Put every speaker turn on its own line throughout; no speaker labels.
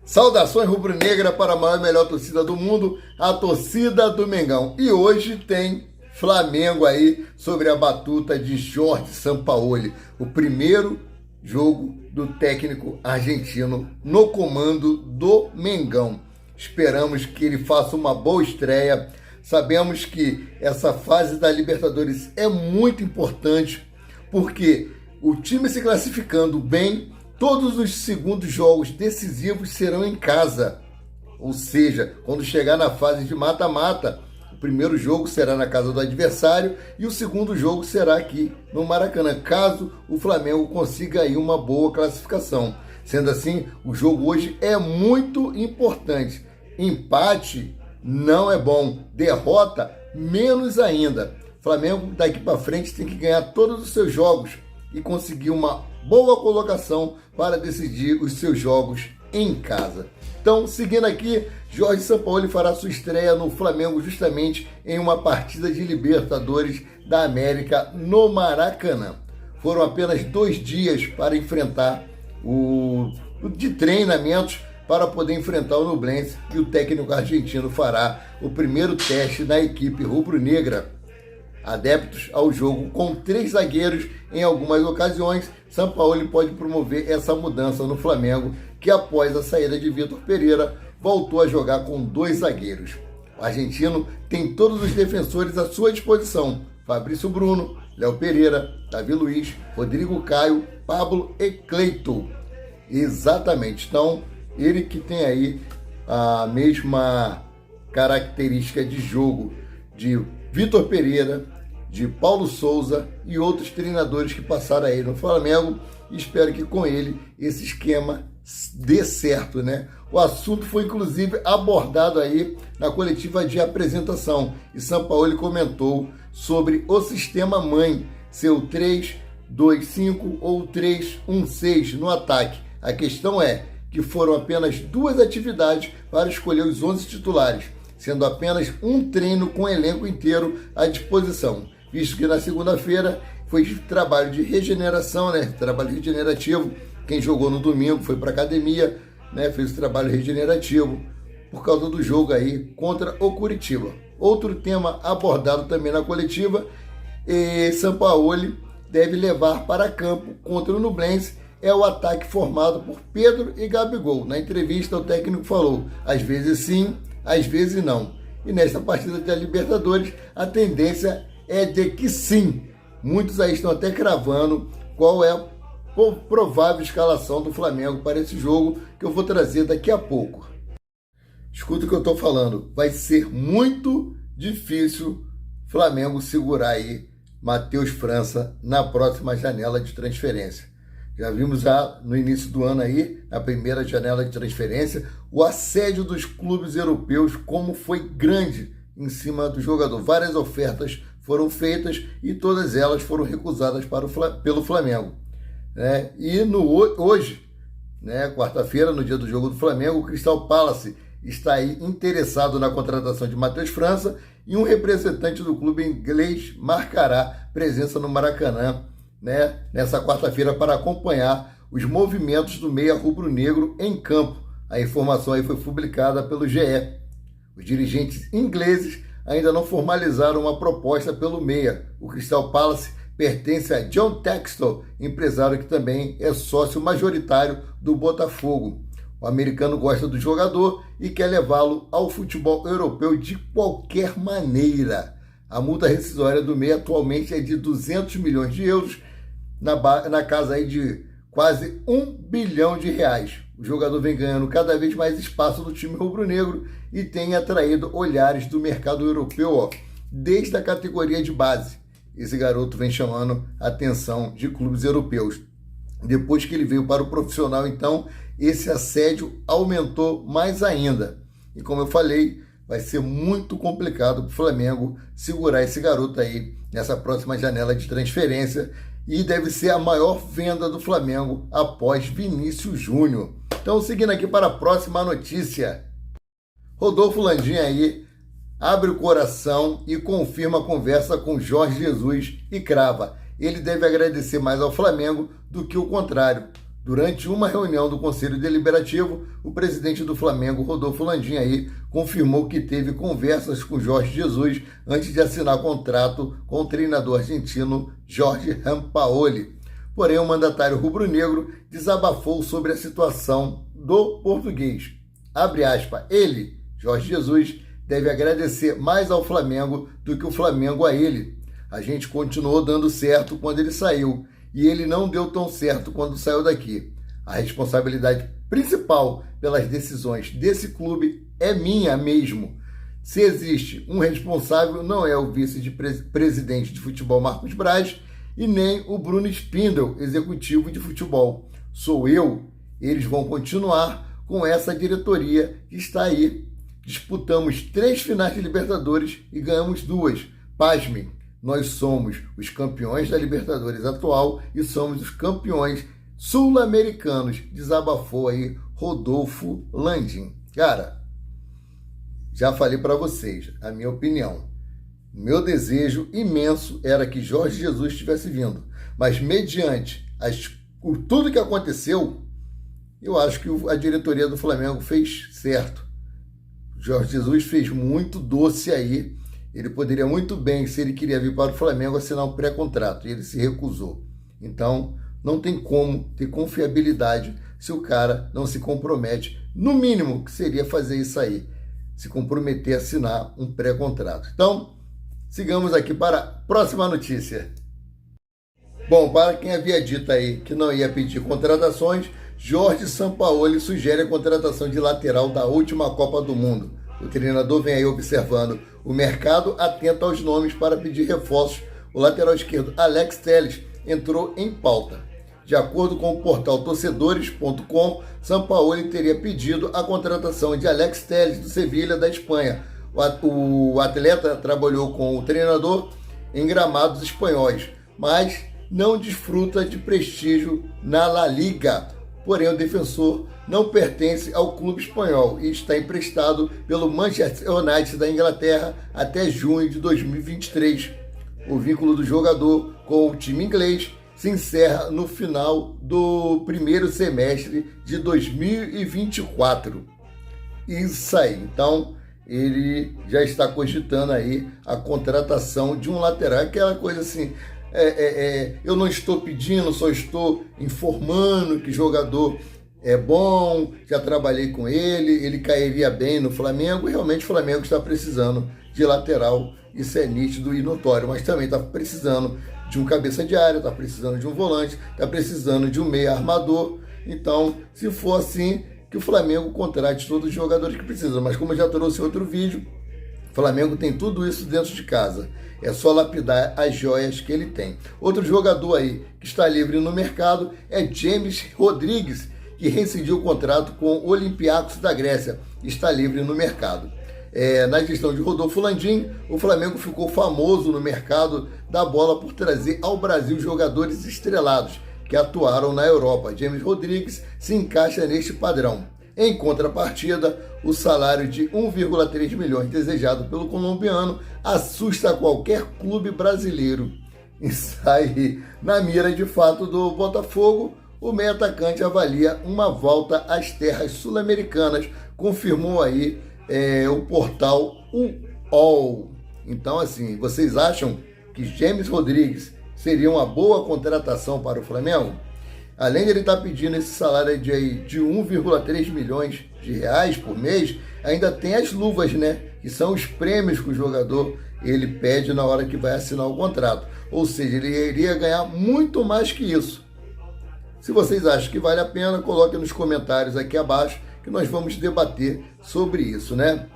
Saudações rubro-negra para a maior e melhor torcida do mundo, a torcida do Mengão. E hoje tem Flamengo aí sobre a batuta de Jorge Sampaoli, o primeiro jogo do técnico argentino no comando do Mengão. Esperamos que ele faça uma boa estreia. Sabemos que essa fase da Libertadores é muito importante, porque o time se classificando bem, todos os segundos jogos decisivos serão em casa. Ou seja, quando chegar na fase de mata-mata, o primeiro jogo será na casa do adversário e o segundo jogo será aqui no Maracanã, caso o Flamengo consiga aí uma boa classificação. Sendo assim, o jogo hoje é muito importante. Empate não é bom, derrota menos ainda. O Flamengo daqui para frente tem que ganhar todos os seus jogos e conseguir uma boa colocação para decidir os seus jogos em casa. Então, seguindo aqui, Jorge Sampaoli fará sua estreia no Flamengo justamente em uma partida de Libertadores da América no Maracanã. Foram apenas 2 dias para enfrentar de treinamentos para poder enfrentar o Nublense, e o técnico argentino fará o primeiro teste na equipe rubro-negra. Adeptos ao jogo com 3 zagueiros em algumas ocasiões, Sampaoli pode promover essa mudança no Flamengo, que após a saída de Vitor Pereira, voltou a jogar com 2 zagueiros. O argentino tem todos os defensores à sua disposição: Fabrício Bruno, Léo Pereira, Davi Luiz, Rodrigo Caio, Pablo e Cleiton. Exatamente, então ele que tem aí a mesma característica de jogo de Vitor Pereira, de Paulo Souza e outros treinadores que passaram aí no Flamengo. Espero que com ele esse esquema dê certo, né? O assunto foi inclusive abordado aí na coletiva de apresentação e Sampaoli comentou sobre o sistema mãe, seu 3-2-5 ou 3-1-6 no ataque. A questão é que foram apenas 2 atividades para escolher os 11 titulares, sendo apenas um treino com o elenco inteiro à disposição, visto que na segunda-feira foi trabalho de regeneração, né? Trabalho regenerativo. Quem jogou no domingo foi para academia, né? Fez o trabalho regenerativo por causa do jogo aí contra o Curitiba. Outro tema abordado também na coletiva, Sampaoli deve levar para campo contra o Nublense, é o ataque formado por Pedro e Gabigol. Na entrevista, o técnico falou: às vezes sim, às vezes não. E nesta partida da Libertadores, a tendência é de que sim. Muitos aí estão até cravando qual é a provável escalação do Flamengo para esse jogo, que eu vou trazer daqui a pouco. Escuta o que eu estou falando. Vai ser muito difícil Flamengo segurar aí Matheus França na próxima janela de transferência. Já vimos no início do ano aí, na primeira janela de transferência, o assédio dos clubes europeus, como foi grande em cima do jogador. Várias ofertas foram feitas e todas elas foram recusadas pelo Flamengo. E hoje, quarta-feira, no dia do jogo do Flamengo, o Crystal Palace está aí interessado na contratação de Matheus França e um representante do clube inglês marcará presença no Maracanã, nessa quarta-feira, para acompanhar os movimentos do meia rubro-negro em campo. A informação aí foi publicada pelo GE. Os dirigentes ingleses ainda não formalizaram uma proposta pelo meia. O Crystal Palace pertence a John Textor, empresário que também é sócio majoritário do Botafogo. O americano gosta do jogador e quer levá-lo ao futebol europeu de qualquer maneira. A multa rescisória do meia atualmente é de 200 milhões de euros, na casa aí de quase 1 bilhão de reais. O jogador vem ganhando cada vez mais espaço no time rubro-negro e tem atraído olhares do mercado europeu, desde a categoria de base. Esse garoto vem chamando a atenção de clubes europeus. Depois que ele veio para o profissional, então, esse assédio aumentou mais ainda. E como eu falei, vai ser muito complicado para o Flamengo segurar esse garoto aí nessa próxima janela de transferência, e deve ser a maior venda do Flamengo após Vinícius Júnior. Então, seguindo aqui para a próxima notícia. Rodolfo Landim aí abre o coração e confirma a conversa com Jorge Jesus e crava: ele deve agradecer mais ao Flamengo do que o contrário. Durante uma reunião do Conselho Deliberativo, o presidente do Flamengo, Rodolfo Landim, aí, confirmou que teve conversas com Jorge Jesus antes de assinar contrato com o treinador argentino Jorge Sampaoli. Porém, o mandatário rubro-negro desabafou sobre a situação do português. Abre aspas, ele, Jorge Jesus, deve agradecer mais ao Flamengo do que o Flamengo a ele. A gente continuou dando certo quando ele saiu, e ele não deu tão certo quando saiu daqui. A responsabilidade principal pelas decisões desse clube é minha mesmo. Se existe um responsável, não é o vice-presidente de futebol Marcos Braz e nem o Bruno Spindel, executivo de futebol. Sou eu. Eles vão continuar com essa diretoria que está aí. Disputamos 3 finais de Libertadores e ganhamos 2. Pasmem. Nós somos os campeões da Libertadores atual e somos os campeões sul-americanos, desabafou aí Rodolfo Landim. Cara, já falei para vocês a minha opinião. Meu desejo imenso era que Jorge Jesus tivesse vindo, mas mediante tudo que aconteceu, eu acho que a diretoria do Flamengo fez certo. Jorge Jesus fez muito doce aí. Ele poderia muito bem, se ele queria vir para o Flamengo, assinar um pré-contrato, e ele se recusou. Então, não tem como ter confiabilidade se o cara não se compromete. No mínimo, que seria fazer isso aí, se comprometer a assinar um pré-contrato. Então, sigamos aqui para a próxima notícia. Bom, para quem havia dito aí que não ia pedir contratações, Jorge Sampaoli sugere a contratação de lateral da última Copa do Mundo. O treinador vem aí observando o mercado, atento aos nomes para pedir reforços. O lateral esquerdo Alex Telles entrou em pauta. De acordo com o portal torcedores.com, Sampaoli teria pedido a contratação de Alex Telles do Sevilha da Espanha. O atleta trabalhou com o treinador em gramados espanhóis, mas não desfruta de prestígio na La Liga. Porém, o defensor não pertence ao clube espanhol e está emprestado pelo Manchester United da Inglaterra até junho de 2023. O vínculo do jogador com o time inglês se encerra no final do primeiro semestre de 2024. Isso aí. Então, ele já está cogitando aí a contratação de um lateral. Aquela coisa assim... eu não estou pedindo, só estou informando que jogador é bom, já trabalhei com ele cairia bem no Flamengo, e realmente o Flamengo está precisando de lateral, isso é nítido e notório, mas também está precisando de um cabeça de área, está precisando de um volante, está precisando de um meia armador. Então, se for assim, que o Flamengo contrate todos os jogadores que precisam, mas como eu já trouxe em outro vídeo, o Flamengo tem tudo isso dentro de casa. É só lapidar as joias que ele tem. Outro jogador aí que está livre no mercado é James Rodrigues, que rescindiu o contrato com o Olympiacos da Grécia. Está livre no mercado. Na gestão de Rodolfo Landim, o Flamengo ficou famoso no mercado da bola por trazer ao Brasil jogadores estrelados que atuaram na Europa. James Rodrigues se encaixa neste padrão. Em contrapartida, o salário de 1,3 milhões desejado pelo colombiano assusta qualquer clube brasileiro. E sai na mira de fato do Botafogo, o meio atacante avalia uma volta às terras sul-americanas, confirmou aí o portal UOL. Então, assim, vocês acham que James Rodrigues seria uma boa contratação para o Flamengo? Além de ele estar pedindo esse salário de 1,3 milhões de reais por mês, ainda tem as luvas, né? Que são os prêmios que o jogador ele pede na hora que vai assinar o contrato. Ou seja, ele iria ganhar muito mais que isso. Se vocês acham que vale a pena, coloquem nos comentários aqui abaixo que nós vamos debater sobre isso, né?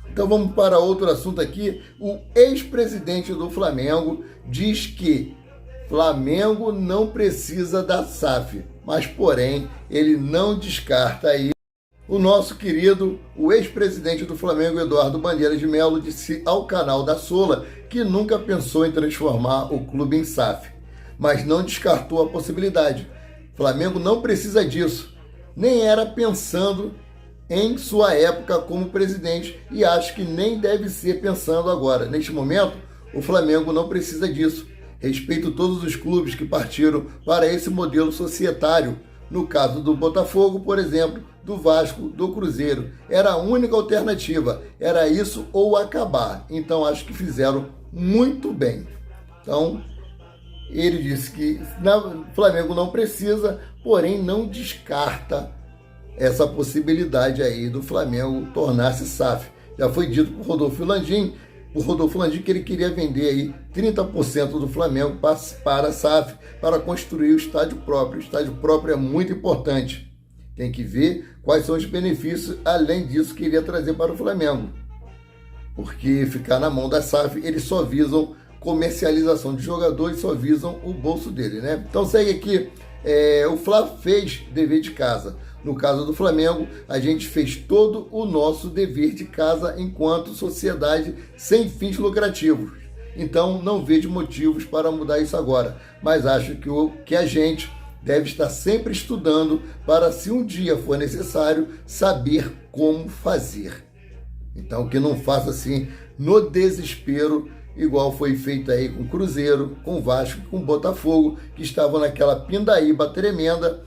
Então vamos para outro assunto aqui. O ex-presidente do Flamengo diz que Flamengo não precisa da SAF, mas porém ele não descarta aí. O nosso querido, o ex-presidente do Flamengo, Eduardo Bandeira de Melo, disse ao canal da Sola que nunca pensou em transformar o clube em SAF, mas não descartou a possibilidade. Flamengo não precisa disso, nem era pensando em sua época como presidente e acho que nem deve ser pensando agora. Neste momento, o Flamengo não precisa disso. Respeito todos os clubes que partiram para esse modelo societário. No caso do Botafogo, por exemplo, do Vasco, do Cruzeiro. Era a única alternativa. Era isso ou acabar. Então, acho que fizeram muito bem. Então, ele disse que o Flamengo não precisa, porém não descarta essa possibilidade aí do Flamengo tornar-se SAF. Já foi dito por Rodolfo Landim, que ele queria vender aí 30% do Flamengo para a SAF, para construir o estádio próprio. O estádio próprio é muito importante. Tem que ver quais são os benefícios, além disso, que iria trazer para o Flamengo. Porque ficar na mão da SAF, eles só visam comercialização de jogadores, só visam o bolso dele, né? Então segue aqui, o Fla fez dever de casa. No caso do Flamengo, a gente fez todo o nosso dever de casa enquanto sociedade sem fins lucrativos. Então não vejo motivos para mudar isso agora, mas acho que a gente deve estar sempre estudando para, se um dia for necessário, saber como fazer. Então que não faça assim no desespero, igual foi feito aí com o Cruzeiro, com o Vasco, com o Botafogo, que estavam naquela pindaíba tremenda.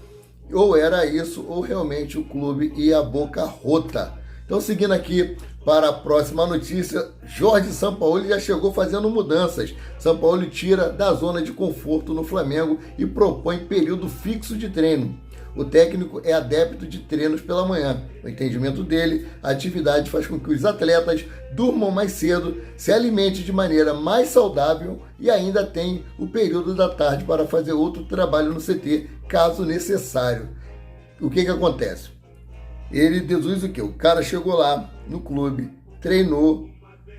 Ou era isso, ou realmente o clube ia à boca rota. Então, seguindo aqui para a próxima notícia, Jorge Sampaoli já chegou fazendo mudanças. Sampaoli tira da zona de conforto no Flamengo e propõe período fixo de treino. O técnico é adepto de treinos pela manhã. No entendimento dele, a atividade faz com que os atletas durmam mais cedo, se alimentem de maneira mais saudável e ainda tem o período da tarde para fazer outro trabalho no CT, caso necessário. O que acontece? Ele deduz o quê? O cara chegou lá no clube, treinou,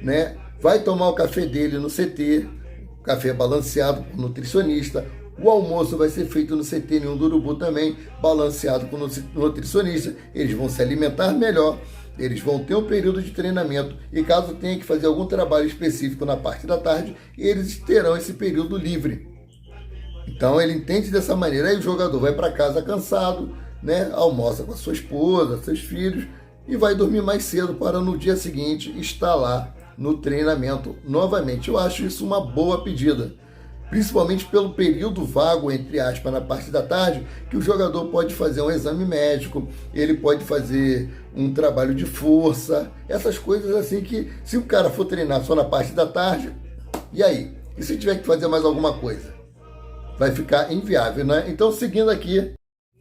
né? Vai tomar o café dele no CT, café balanceado por nutricionista. O almoço vai ser feito no CT Ninho do Urubu também, balanceado com nutricionista. Eles vão se alimentar melhor, eles vão ter um período de treinamento e caso tenha que fazer algum trabalho específico na parte da tarde, eles terão esse período livre. Então ele entende dessa maneira. Aí o jogador vai para casa cansado, né? Almoça com a sua esposa, seus filhos e vai dormir mais cedo para no dia seguinte estar lá no treinamento novamente. Eu acho isso uma boa pedida, principalmente pelo período vago, entre aspas, na parte da tarde, que o jogador pode fazer um exame médico, ele pode fazer um trabalho de força, essas coisas assim que, se o cara for treinar só na parte da tarde, e aí? E se tiver que fazer mais alguma coisa? Vai ficar inviável, né? Então, seguindo aqui,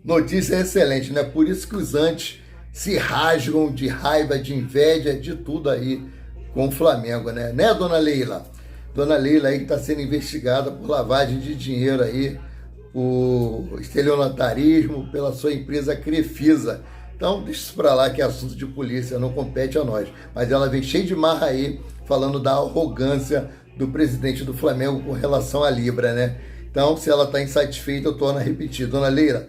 notícia excelente, né? Por isso que os antes se rasgam de raiva, de inveja, de tudo aí com o Flamengo, né? Né, dona Leila? Dona Leila aí que está sendo investigada por lavagem de dinheiro aí, por estelionarismo, pela sua empresa Crefisa. Então, deixa isso para lá que é assunto de polícia, não compete a nós. Mas ela vem cheia de marra aí, falando da arrogância do presidente do Flamengo com relação à Libra, né? Então, se ela está insatisfeita, eu torno a repetir. Dona Leila,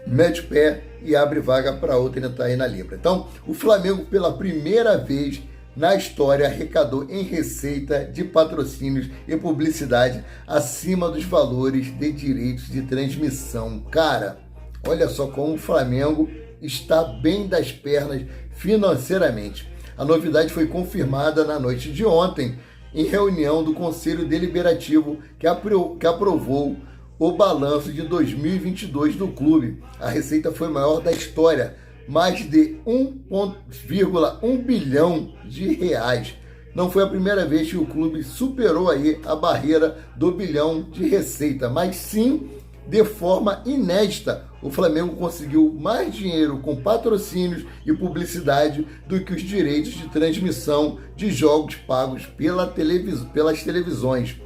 mete o pé e abre vaga para outra entrar aí na Libra. Então, o Flamengo, pela primeira vez na história, arrecadou em receita de patrocínios e publicidade acima dos valores de direitos de transmissão. Cara, olha só como o Flamengo está bem das pernas financeiramente. A novidade foi confirmada na noite de ontem, em reunião do Conselho Deliberativo que aprovou o balanço de 2022 do clube. A receita foi maior da história, mais de 1,1 bilhão de reais. Não foi a primeira vez que o clube superou aí a barreira do bilhão de receita, mas sim, de forma inédita, o Flamengo conseguiu mais dinheiro com patrocínios e publicidade do que os direitos de transmissão de jogos pagos pelas televisões.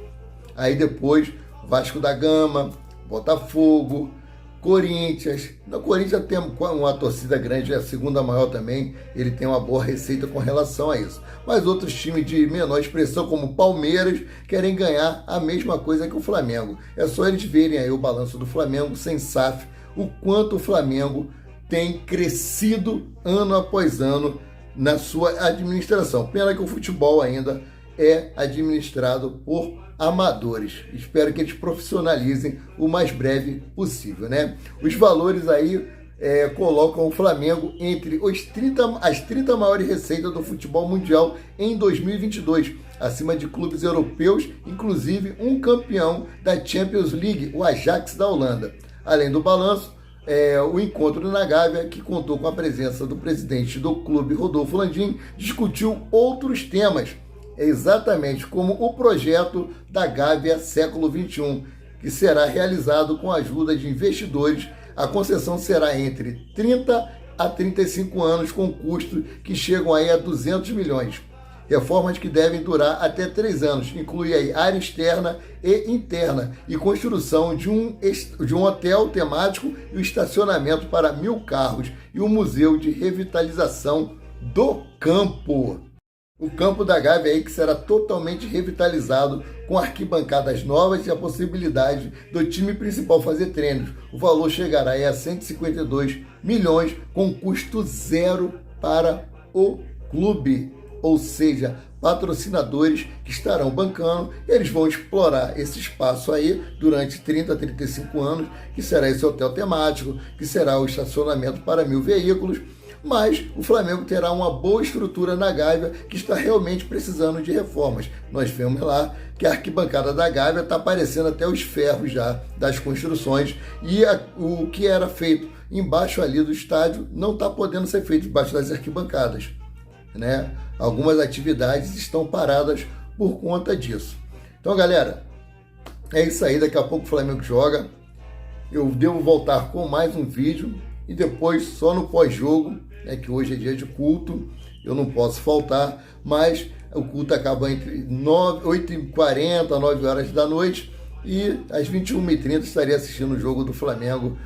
Aí depois, Vasco da Gama, Botafogo, Corinthians. No Corinthians tem uma torcida grande, é a segunda maior também, ele tem uma boa receita com relação a isso. Mas outros times de menor expressão, como Palmeiras, querem ganhar a mesma coisa que o Flamengo. É só eles verem aí o balanço do Flamengo sem SAF, o quanto o Flamengo tem crescido ano após ano na sua administração. Pena que o futebol ainda é administrado por amadores. Espero que eles profissionalizem o mais breve possível, né? Os valores aí colocam o Flamengo entre as 30 maiores receitas do futebol mundial em 2022, acima de clubes europeus, inclusive um campeão da Champions League, o Ajax da Holanda. Além do balanço, o encontro na Gávea, que contou com a presença do presidente do clube, Rodolfo Landim, discutiu outros temas, exatamente como o projeto da Gávea Século XXI, que será realizado com a ajuda de investidores. A concessão será entre 30 a 35 anos, com custos que chegam aí a 200 milhões. Reformas que devem durar até 3 anos, inclui aí área externa e interna e construção de um hotel temático e o estacionamento para 1.000 carros e o museu de revitalização do campo. O campo da Gávea aí que será totalmente revitalizado com arquibancadas novas e a possibilidade do time principal fazer treinos. O valor chegará aí a 152 milhões com custo zero para o clube. Ou seja, patrocinadores que estarão bancando, eles vão explorar esse espaço aí durante 30 a 35 anos, que será esse hotel temático, que será o estacionamento para 1.000 veículos, mas o Flamengo terá uma boa estrutura na Gávea que está realmente precisando de reformas. Nós vemos lá que a arquibancada da Gávea está aparecendo até os ferros já das construções e o que era feito embaixo ali do estádio não está podendo ser feito embaixo das arquibancadas, né? Algumas atividades estão paradas por conta disso. Então, galera, é isso aí. Daqui a pouco o Flamengo joga. Eu devo voltar com mais um vídeo e depois só no pós-jogo, né, que hoje é dia de culto, eu não posso faltar, mas o culto acaba entre 8h40, 9 horas da noite e às 21h30 estarei assistindo o jogo do Flamengo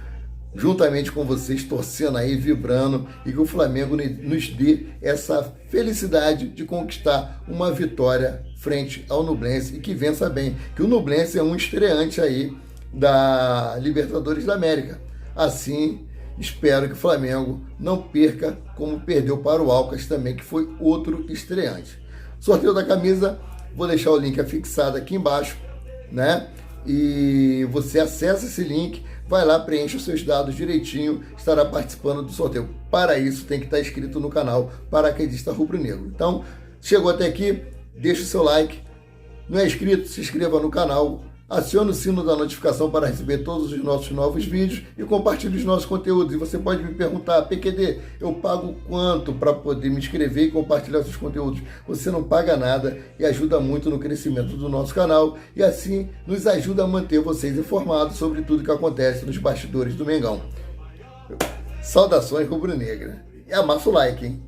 juntamente com vocês, torcendo aí, vibrando, e que o Flamengo nos dê essa felicidade de conquistar uma vitória frente ao Nublense e que vença bem, que o Nublense é um estreante aí da Libertadores da América. Assim, espero que o Flamengo não perca como perdeu para o Alcas também, que foi outro estreante. Sorteio da camisa, vou deixar o link fixado aqui embaixo, né? E você acessa esse link, vai lá, preenche os seus dados direitinho, estará participando do sorteio. Para isso, tem que estar inscrito no canal Paraquedista Rubro-Negro. Então, chegou até aqui, deixa o seu like. Não é inscrito? Se inscreva no canal. Acione o sino da notificação para receber todos os nossos novos vídeos e compartilhe os nossos conteúdos. E você pode me perguntar, PQD, eu pago quanto para poder me inscrever e compartilhar seus conteúdos? Você não paga nada e ajuda muito no crescimento do nosso canal e assim nos ajuda a manter vocês informados sobre tudo que acontece nos bastidores do Mengão. Saudações rubro-negra. E amassa o like, hein?